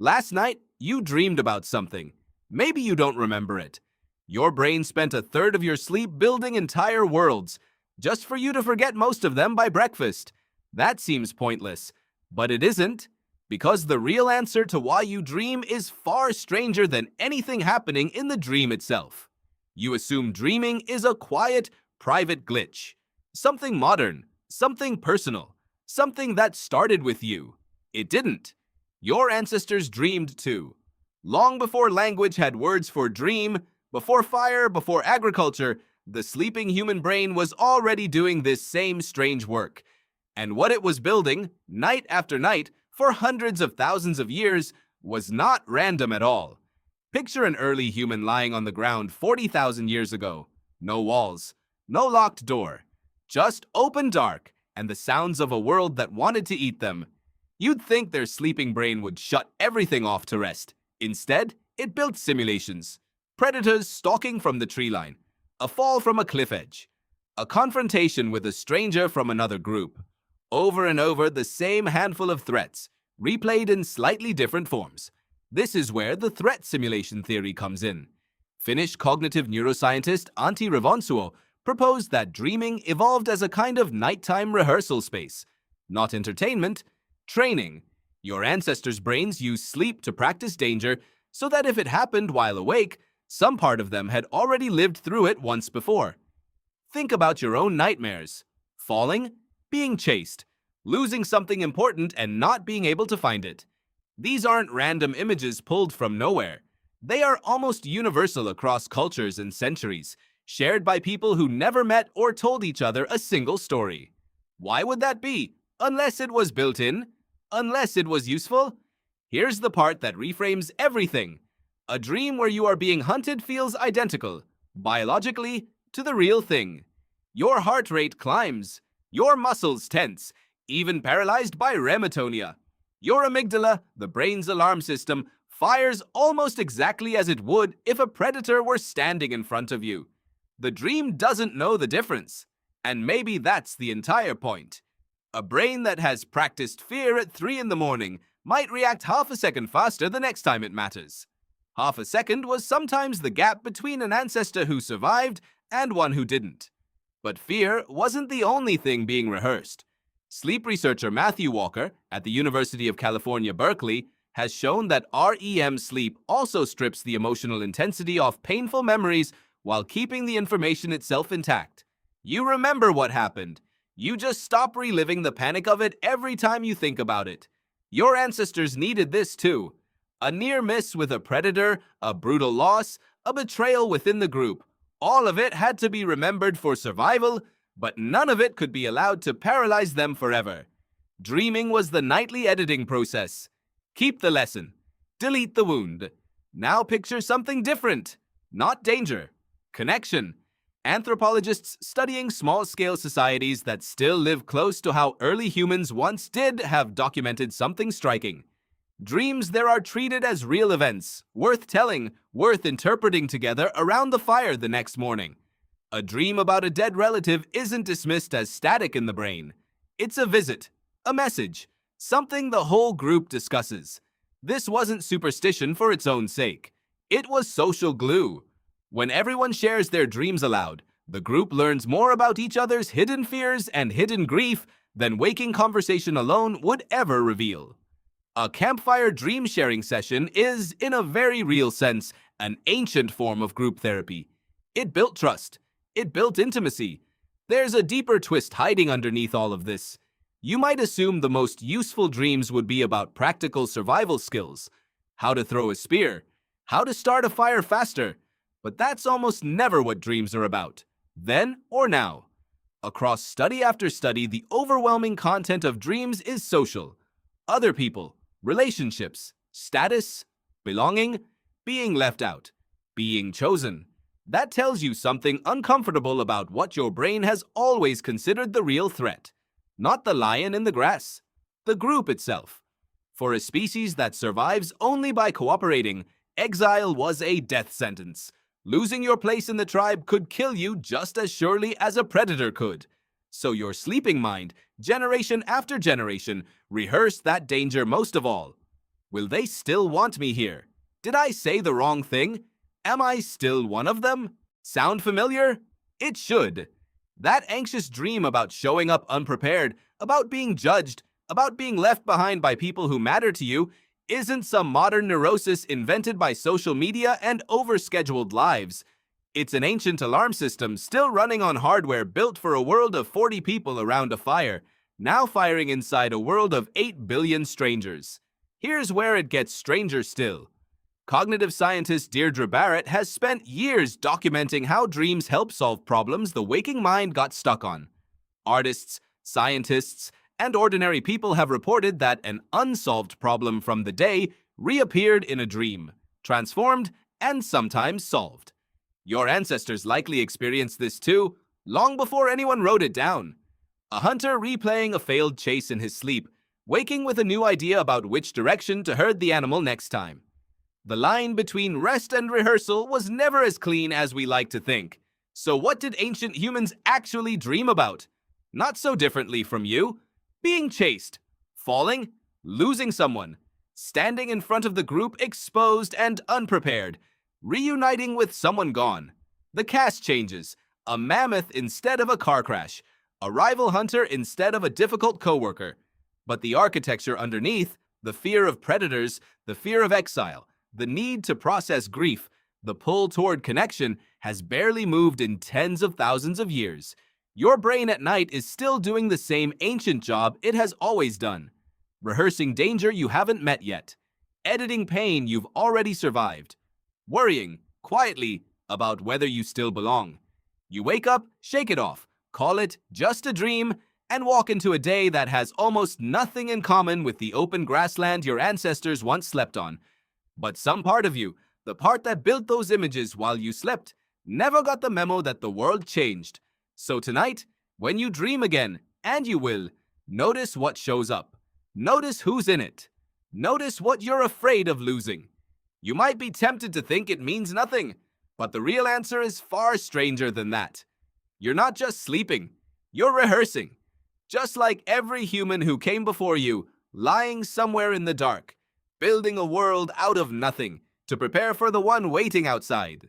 Last night, you dreamed about something. Maybe you don't remember it. Your brain spent a third of your sleep building entire worlds, just for you to forget most of them by breakfast. That seems pointless, but it isn't, because the real answer to why you dream is far stranger than anything happening in the dream itself. You assume dreaming is a quiet, private glitch. Something modern, something personal, something that started with you. It didn't. Your ancestors dreamed too. Long before language had words for dream, before fire, before agriculture, the sleeping human brain was already doing this same strange work. And what it was building, night after night, for hundreds of thousands of years, was not random at all. Picture an early human lying on the ground 40,000 years ago. No walls, no locked door, just open dark and the sounds of a world that wanted to eat them. You'd think their sleeping brain would shut everything off to rest. Instead, it built simulations. Predators stalking from the tree line, a fall from a cliff edge, a confrontation with a stranger from another group. Over and over, the same handful of threats, replayed in slightly different forms. This is where the threat simulation theory comes in. Finnish cognitive neuroscientist Antti Revonsuo proposed that dreaming evolved as a kind of nighttime rehearsal space. Not entertainment, training. Your ancestors' brains used sleep to practice danger so that if it happened while awake, some part of them had already lived through it once before. Think about your own nightmares. Falling, being chased, losing something important and not being able to find it. These aren't random images pulled from nowhere. They are almost universal across cultures and centuries, shared by people who never met or told each other a single story. Why would that be? Unless it was built in? Unless it was useful? Here's the part that reframes everything. A dream where you are being hunted feels identical, biologically, to the real thing. Your heart rate climbs. Your muscles tense, even paralyzed by rematonia. Your amygdala, the brain's alarm system, fires almost exactly as it would if a predator were standing in front of you. The dream doesn't know the difference. And maybe that's the entire point. A brain that has practiced fear at 3 in the morning might react half a second faster the next time it matters. Half a second was sometimes the gap between an ancestor who survived and one who didn't. But fear wasn't the only thing being rehearsed. Sleep researcher Matthew Walker at the University of California, Berkeley, has shown that REM sleep also strips the emotional intensity off painful memories while keeping the information itself intact. You remember what happened. You just stop reliving the panic of it every time you think about it. Your ancestors needed this too. A near miss with a predator, a brutal loss, a betrayal within the group. All of it had to be remembered for survival, but none of it could be allowed to paralyze them forever. Dreaming was the nightly editing process. Keep the lesson. Delete the wound. Now picture something different. Not danger. Connection. Anthropologists studying small-scale societies that still live close to how early humans once did have documented something striking. Dreams there are treated as real events, worth telling, worth interpreting together around the fire the next morning. A dream about a dead relative isn't dismissed as static in the brain. It's a visit, a message, something the whole group discusses. This wasn't superstition for its own sake. It was social glue. When everyone shares their dreams aloud, the group learns more about each other's hidden fears and hidden grief than waking conversation alone would ever reveal. A campfire dream-sharing session is, in a very real sense, an ancient form of group therapy. It built trust. It built intimacy. There's a deeper twist hiding underneath all of this. You might assume the most useful dreams would be about practical survival skills. How to throw a spear. How to start a fire faster. But that's almost never what dreams are about. Then or now. Across study after study, the overwhelming content of dreams is social. Other people. Relationships, status, belonging, being left out, being chosen. That tells you something uncomfortable about what your brain has always considered the real threat. Not the lion in the grass, the group itself. For a species that survives only by cooperating, exile was a death sentence. Losing your place in the tribe could kill you just as surely as a predator could. So your sleeping mind, generation after generation, rehearsed that danger most of all. Will they still want me here? Did I say the wrong thing? Am I still one of them? Sound familiar? It should. That anxious dream about showing up unprepared, about being judged, about being left behind by people who matter to you, isn't some modern neurosis invented by social media and overscheduled lives. It's an ancient alarm system still running on hardware built for a world of 40 people around a fire, now firing inside a world of 8 billion strangers. Here's where it gets stranger still. Cognitive scientist Deirdre Barrett has spent years documenting how dreams help solve problems the waking mind got stuck on. Artists, scientists, and ordinary people have reported that an unsolved problem from the day reappeared in a dream, transformed, and sometimes solved. Your ancestors likely experienced this too, long before anyone wrote it down. A hunter replaying a failed chase in his sleep, waking with a new idea about which direction to herd the animal next time. The line between rest and rehearsal was never as clean as we like to think. So what did ancient humans actually dream about? Not so differently from you. Being chased, falling, losing someone, standing in front of the group exposed and unprepared, reuniting with someone gone. The cast changes, a mammoth instead of a car crash, a rival hunter instead of a difficult coworker. But the architecture underneath, the fear of predators, the fear of exile, the need to process grief, the pull toward connection, has barely moved in tens of thousands of years. Your brain at night is still doing the same ancient job it has always done. Rehearsing danger you haven't met yet. Editing pain you've already survived. Worrying, quietly, about whether you still belong. You wake up, shake it off, call it just a dream, and walk into a day that has almost nothing in common with the open grassland your ancestors once slept on. But some part of you, the part that built those images while you slept, never got the memo that the world changed. So tonight, when you dream again, and you will, notice what shows up. Notice who's in it. Notice what you're afraid of losing. You might be tempted to think it means nothing, but the real answer is far stranger than that. You're not just sleeping, you're rehearsing. Just like every human who came before you, lying somewhere in the dark, building a world out of nothing to prepare for the one waiting outside.